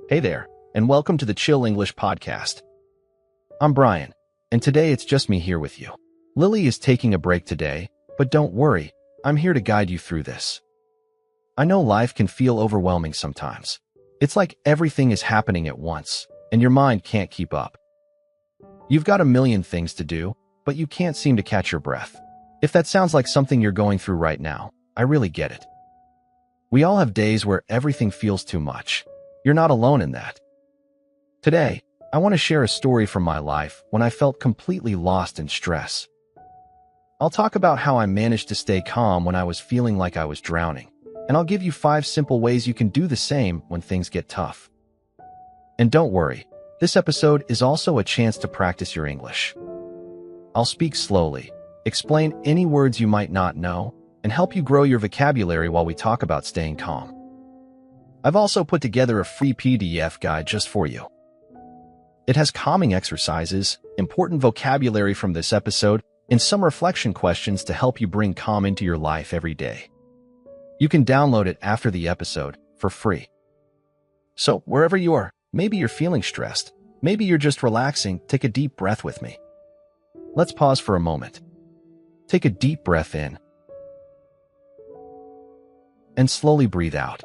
Hey there, and welcome to the Chill English Podcast. I'm Brian, and today it's just me here with you. Lily is taking a break today, but don't worry, I'm here to guide you through this. I know life can feel overwhelming sometimes. It's like everything is happening at once, and your mind can't keep up. You've got a million things to do, but you can't seem to catch your breath. If that sounds like something you're going through right now, I really get it. We all have days where everything feels too much. You're not alone in that. Today, I want to share a story from my life when I felt completely lost in stress. I'll talk about how I managed to stay calm when I was feeling like I was drowning, and I'll give you 5 simple ways you can do the same when things get tough. And don't worry, this episode is also a chance to practice your English. I'll speak slowly, explain any words you might not know, and help you grow your vocabulary while we talk about staying calm. I've also put together a free PDF guide just for you. It has calming exercises, important vocabulary from this episode, and some reflection questions to help you bring calm into your life every day. You can download it after the episode for free. So, wherever you are, maybe you're feeling stressed, maybe you're just relaxing, take a deep breath with me. Let's pause for a moment. Take a deep breath in and slowly breathe out.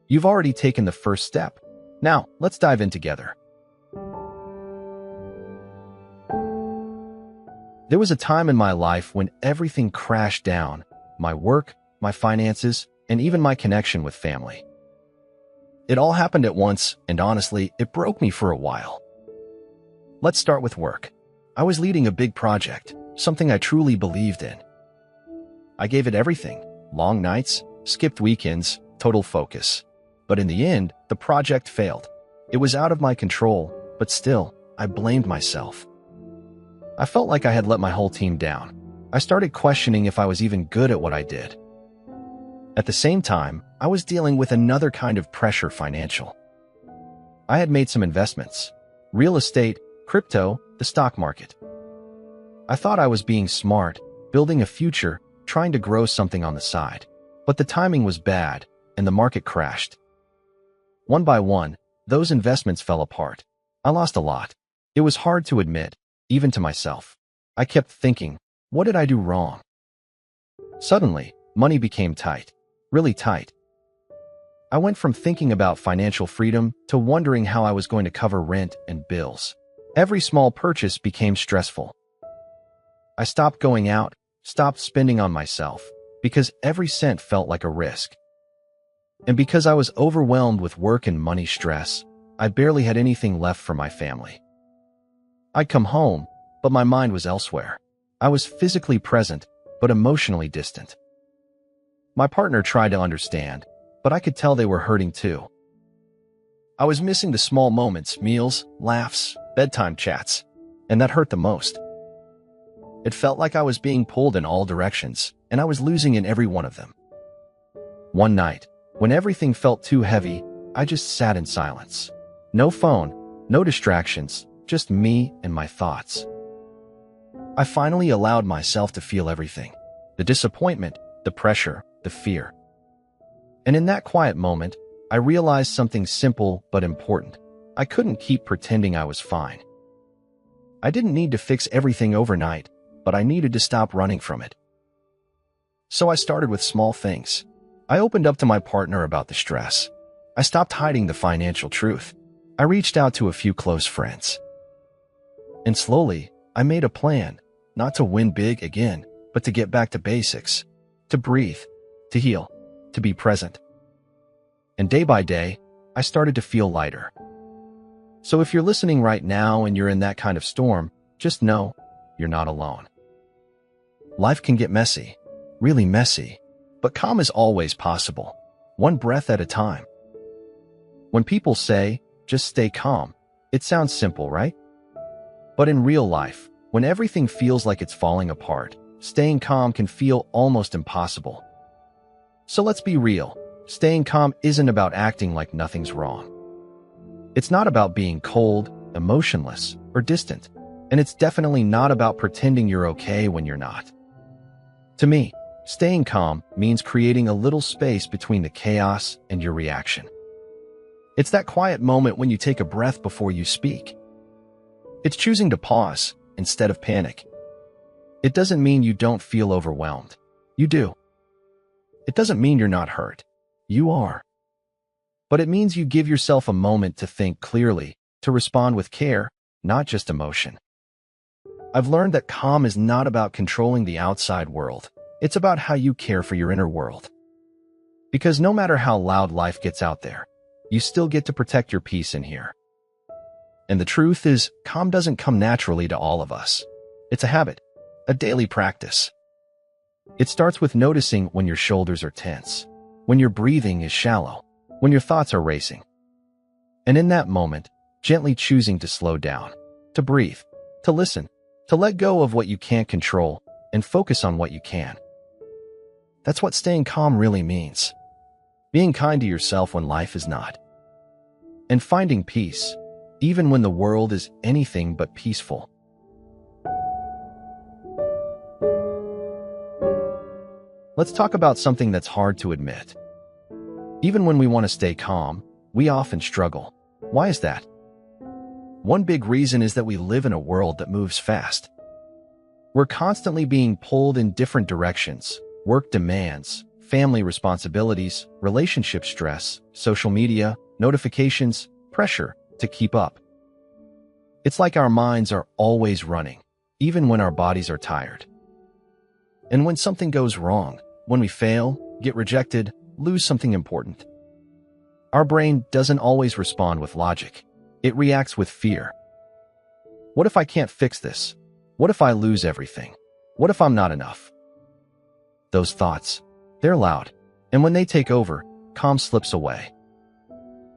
You've already taken the first step. Now, let's dive in together. There was a time in my life when everything crashed down: my work, my finances, and even my connection with family. It all happened at once, and honestly, it broke me for a while. Let's start with work. I was leading a big project, something I truly believed in. I gave it everything: long nights, skipped weekends, total focus. But in the end, the project failed. It was out of my control, but still, I blamed myself. I felt like I had let my whole team down. I started questioning if I was even good at what I did. At the same time, I was dealing with another kind of pressure: financial. I had made some investments: real estate, crypto, the stock market. I thought I was being smart, building a future, trying to grow something on the side. But the timing was bad, and the market crashed. One by one, those investments fell apart. I lost a lot. It was hard to admit, even to myself. I kept thinking, what did I do wrong? Suddenly, money became tight, really tight. I went from thinking about financial freedom to wondering how I was going to cover rent and bills. Every small purchase became stressful. I stopped going out, stopped spending on myself, because every cent felt like a risk. And because I was overwhelmed with work and money stress, I barely had anything left for my family. I'd come home, but my mind was elsewhere. I was physically present, but emotionally distant. My partner tried to understand, but I could tell they were hurting too. I was missing the small moments: meals, laughs, bedtime chats, and that hurt the most. It felt like I was being pulled in all directions, and I was losing in every one of them. One night, when everything felt too heavy, I just sat in silence. No phone, no distractions, just me and my thoughts. I finally allowed myself to feel everything: the disappointment, the pressure, the fear. And in that quiet moment, I realized something simple but important. I couldn't keep pretending I was fine. I didn't need to fix everything overnight, but I needed to stop running from it. So I started with small things. I opened up to my partner about the stress. I stopped hiding the financial truth. I reached out to a few close friends. And slowly, I made a plan, not to win big again, but to get back to basics, to breathe, to heal, to be present. And day by day, I started to feel lighter. So if you're listening right now and you're in that kind of storm, just know you're not alone. Life can get messy, really messy. But calm is always possible, one breath at a time. When people say, just stay calm, it sounds simple, right? But in real life, when everything feels like it's falling apart, staying calm can feel almost impossible. So let's be real. Staying calm isn't about acting like nothing's wrong. It's not about being cold, emotionless, or distant. And it's definitely not about pretending you're okay when you're not. To me, Staying calm means creating a little space between the chaos and your reaction. It's that quiet moment when you take a breath before you speak. It's choosing to pause instead of panic. It doesn't mean you don't feel overwhelmed. You do. It doesn't mean you're not hurt. You are. But it means you give yourself a moment to think clearly, to respond with care, not just emotion. I've learned that calm is not about controlling the outside world. It's about how you care for your inner world. Because no matter how loud life gets out there, you still get to protect your peace in here. And the truth is, calm doesn't come naturally to all of us. It's a habit, a daily practice. It starts with noticing when your shoulders are tense, when your breathing is shallow, when your thoughts are racing. And in that moment, gently choosing to slow down, to breathe, to listen, to let go of what you can't control and focus on what you can. That's what staying calm really means. Being kind to yourself when life is not. And finding peace, even when the world is anything but peaceful. Let's talk about something that's hard to admit. Even when we want to stay calm, we often struggle. Why is that? One big reason is that we live in a world that moves fast. We're constantly being pulled in different directions. Work demands, family responsibilities, relationship stress, social media, notifications, pressure to keep up. It's like our minds are always running, even when our bodies are tired. And when something goes wrong, when we fail, get rejected, lose something important, our brain doesn't always respond with logic. It reacts with fear. What if I can't fix this? What if I lose everything? What if I'm not enough? Those thoughts, they're loud, and when they take over, calm slips away.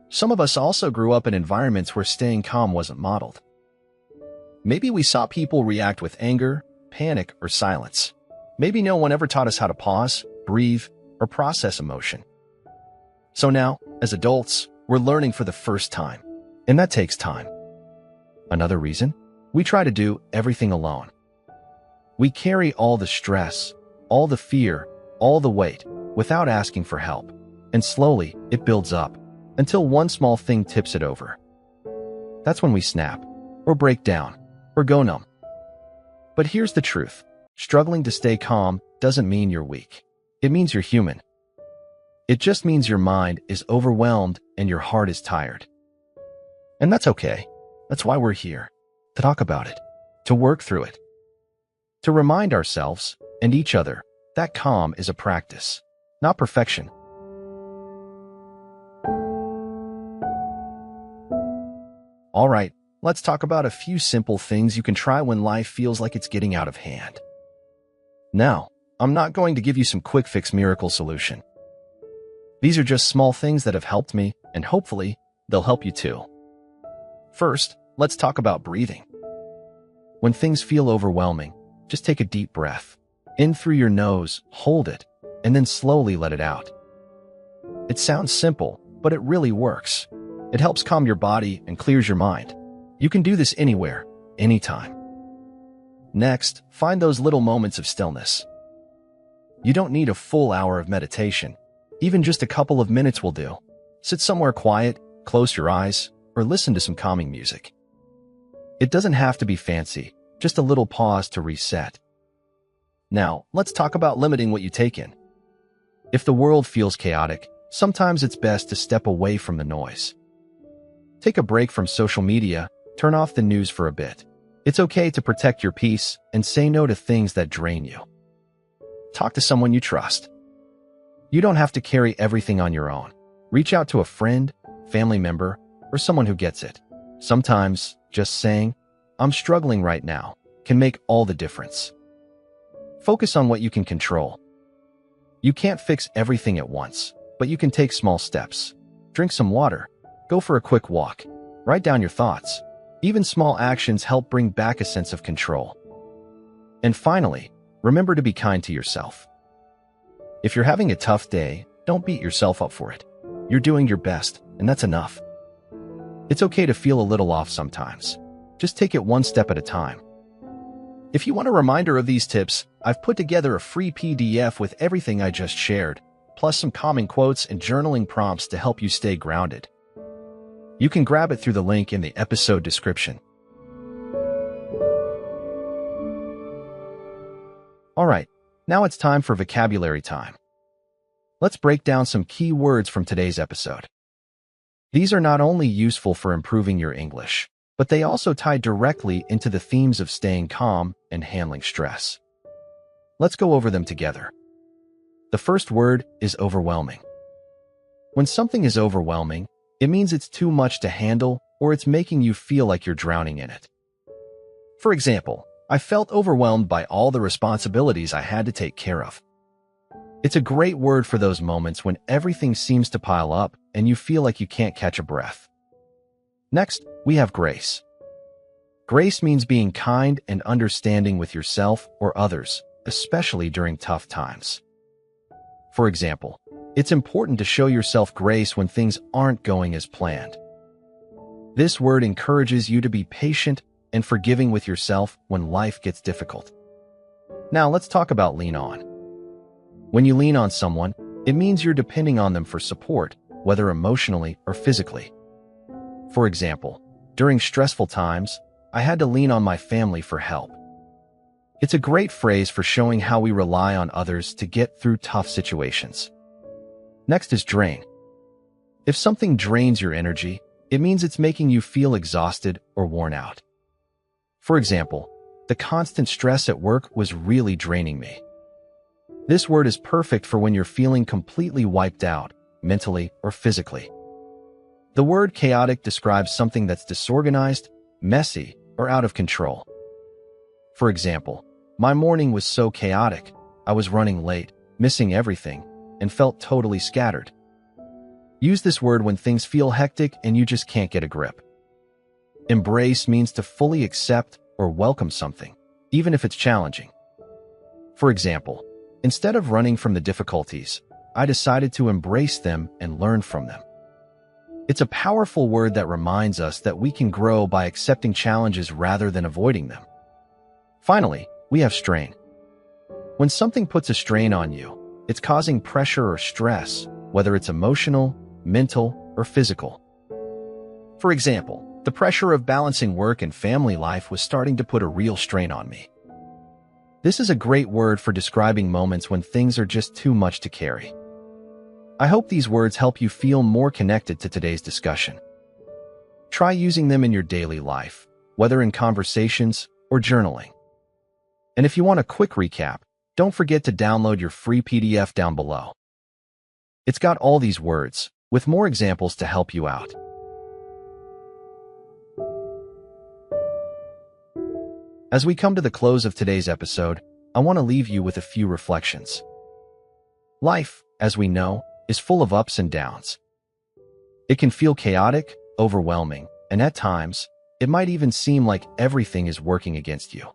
Some of us also grew up in environments where staying calm wasn't modeled. Maybe we saw people react with anger, panic, or silence. Maybe no one ever taught us how to pause, breathe, or process emotion. So now, as adults, we're learning for the first time, and that takes time. Another reason? We try to do everything alone. We carry all the stress, all the fear, all the weight, without asking for help, and slowly it builds up, until one small thing tips it over. That's when we snap, or break down, or go numb. But here's the truth. Struggling to stay calm doesn't mean you're weak. It means you're human. It just means your mind is overwhelmed and your heart is tired. And that's okay. That's why we're here. To talk about it. To work through it. To remind ourselves and each other that calm is a practice, not perfection. All right, let's talk about a few simple things you can try when life feels like it's getting out of hand. Now, I'm not going to give you some quick fix miracle solution. These are just small things that have helped me, and hopefully, they'll help you too. First, let's talk about breathing. When things feel overwhelming, just take a deep breath. In through your nose, hold it, and then slowly let it out. It sounds simple, but it really works. It helps calm your body and clears your mind. You can do this anywhere, anytime. Next, find those little moments of stillness. You don't need a full hour of meditation. Even just a couple of minutes will do. Sit somewhere quiet, close your eyes, or listen to some calming music. It doesn't have to be fancy, just a little pause to reset. Now, let's talk about limiting what you take in. If the world feels chaotic, sometimes it's best to step away from the noise. Take a break from social media, turn off the news for a bit. It's okay to protect your peace and say no to things that drain you. Talk to someone you trust. You don't have to carry everything on your own. Reach out to a friend, family member, or someone who gets it. Sometimes, just saying, "I'm struggling right now," can make all the difference. Focus on what you can control. You can't fix everything at once, but you can take small steps. Drink some water. Go for a quick walk. Write down your thoughts. Even small actions help bring back a sense of control. And finally, remember to be kind to yourself. If you're having a tough day, don't beat yourself up for it. You're doing your best, and that's enough. It's okay to feel a little off sometimes. Just take it one step at a time. If you want a reminder of these tips, I've put together a free PDF with everything I just shared, plus some common quotes and journaling prompts to help you stay grounded. You can grab it through the link in the episode description. Alright, now it's time for vocabulary time. Let's break down some key words from today's episode. These are not only useful for improving your English, but they also tie directly into the themes of staying calm and handling stress. Let's go over them together. The first word is overwhelming. When something is overwhelming, it means it's too much to handle or it's making you feel like you're drowning in it. For example, I felt overwhelmed by all the responsibilities I had to take care of. It's a great word for those moments when everything seems to pile up and you feel like you can't catch a breath. Next, we have grace. Grace means being kind and understanding with yourself or others, especially during tough times. For example, it's important to show yourself grace when things aren't going as planned. This word encourages you to be patient and forgiving with yourself when life gets difficult. Now let's talk about lean on. When you lean on someone, it means you're depending on them for support, whether emotionally or physically. For example, during stressful times, I had to lean on my family for help. It's a great phrase for showing how we rely on others to get through tough situations. Next is drain. If something drains your energy, it means it's making you feel exhausted or worn out. For example, the constant stress at work was really draining me. This word is perfect for when you're feeling completely wiped out, mentally or physically. The word chaotic describes something that's disorganized, messy, or out of control. For example, my morning was so chaotic, I was running late, missing everything, and felt totally scattered. Use this word when things feel hectic and you just can't get a grip. Embrace means to fully accept or welcome something, even if it's challenging. For example, instead of running from the difficulties, I decided to embrace them and learn from them. It's a powerful word that reminds us that we can grow by accepting challenges rather than avoiding them. Finally, we have strain. When something puts a strain on you, it's causing pressure or stress, whether it's emotional, mental, or physical. For example, the pressure of balancing work and family life was starting to put a real strain on me. This is a great word for describing moments when things are just too much to carry. I hope these words help you feel more connected to today's discussion. Try using them in your daily life, whether in conversations or journaling. And if you want a quick recap, don't forget to download your free PDF down below. It's got all these words, with more examples to help you out. As we come to the close of today's episode, I want to leave you with a few reflections. Life, as we know, is full of ups and downs. It can feel chaotic, overwhelming, and at times, it might even seem like everything is working against you.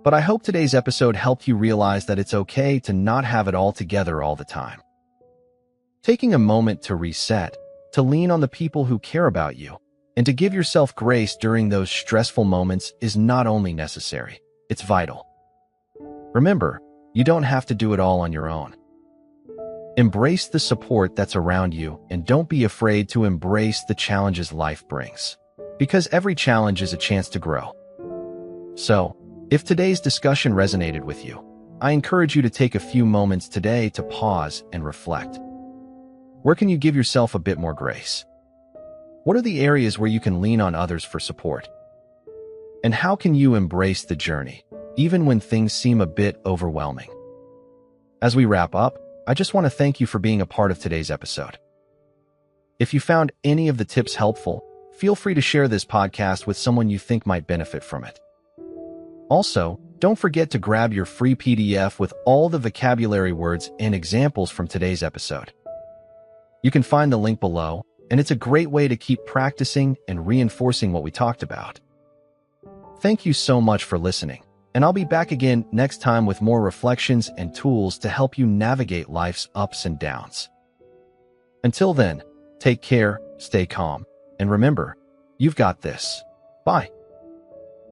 But I hope today's episode helped you realize that it's okay to not have it all together all the time. Taking a moment to reset, to lean on the people who care about you, and to give yourself grace during those stressful moments is not only necessary, it's vital. Remember, you don't have to do it all on your own. Embrace the support that's around you and don't be afraid to embrace the challenges life brings, because every challenge is a chance to grow. So, if today's discussion resonated with you, I encourage you to take a few moments today to pause and reflect. Where can you give yourself a bit more grace? What are the areas where you can lean on others for support? And how can you embrace the journey, even when things seem a bit overwhelming? As we wrap up, I just want to thank you for being a part of today's episode. If you found any of the tips helpful, feel free to share this podcast with someone you think might benefit from it. Also, don't forget to grab your free PDF with all the vocabulary words and examples from today's episode. You can find the link below, and it's a great way to keep practicing and reinforcing what we talked about. Thank you so much for listening, and I'll be back again next time with more reflections and tools to help you navigate life's ups and downs. Until then, take care, stay calm, and remember, you've got this. Bye.